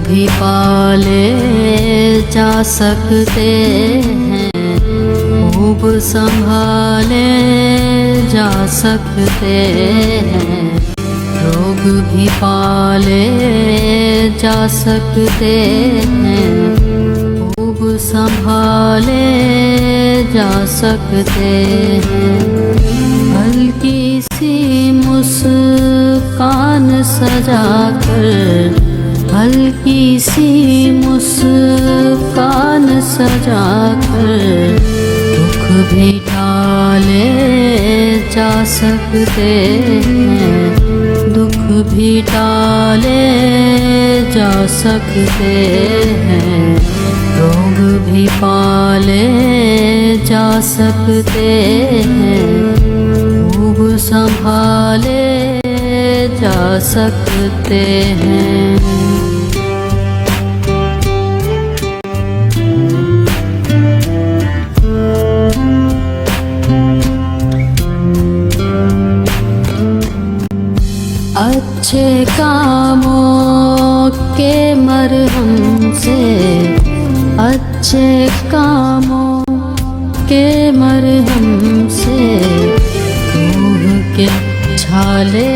भी पाले जा सकते हैं, खूब संभाले जा सकते हैं। रोग भी पाले जा सकते हैं, खूब संभाले जा सकते हैं। हल्की सी मुस्कान सजाकर, हल्की सी मुस्कान सजाकर दुख भी टाले जा सकते हैं, दुख भी टाले जा सकते हैं। रोग भी पाले जा सकते हैं, खूब संभाले जा सकते हैं। अच्छे कामों के मरहम से, अच्छे कामों के मरहम से रूह के छाले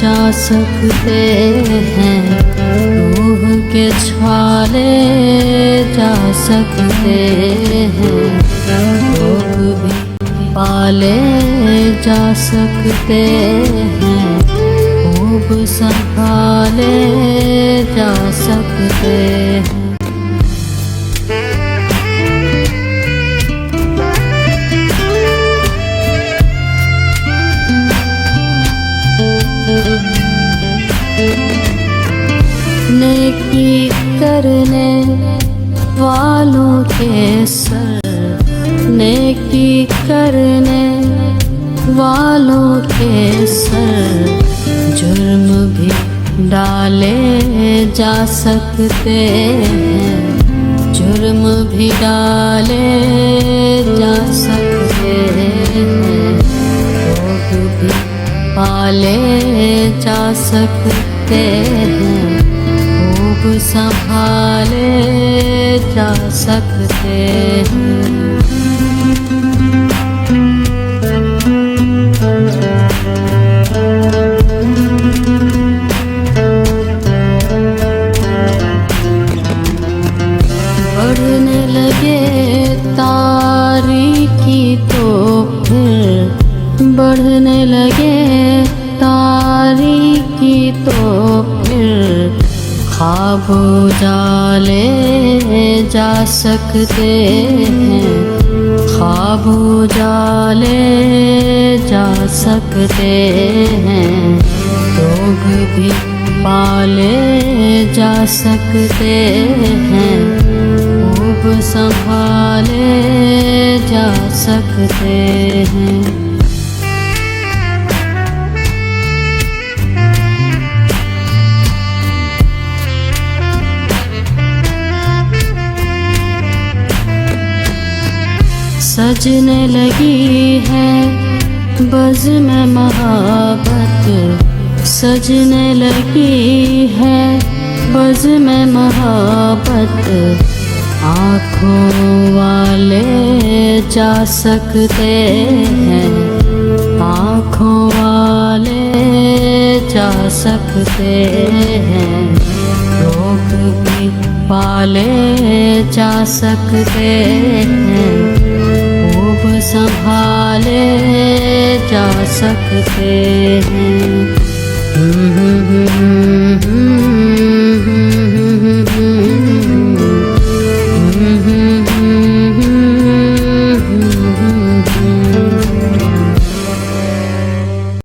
जा सकते हैं, रूह के छाले जा सकते हैं। रोग भी पाले जा सकते हैं, खूब संभाले जा सकते हैं। नेकी करने वालों के सर, नेकी करने वालों के सर जुर्म भी डाले जा सकते हैं, जुर्म भी डाले जा सकते हैं। रोग भी पाले जा सकते हैं, खूब संभाले जा सकते हैं। बढ़ने लगे तारीकी तो फिर, बढ़ने लगे तारीकी तो फिर ख्वाब उजाले जा सकते हैं, ख्वाब उजाले जा सकते हैं। रोग भी पाले जा सकते हैं, खूब संभाले जा सकते हैं। सजने लगी है बज़्म मोहब्बत, सजने लगी है बज़्म मोहब्बत। आँखों वाले जा सकते हैं, आँखों वाले जा सकते हैं। रोग भी पाले जा सकते हैं, खूब संभाले जा सकते हैं।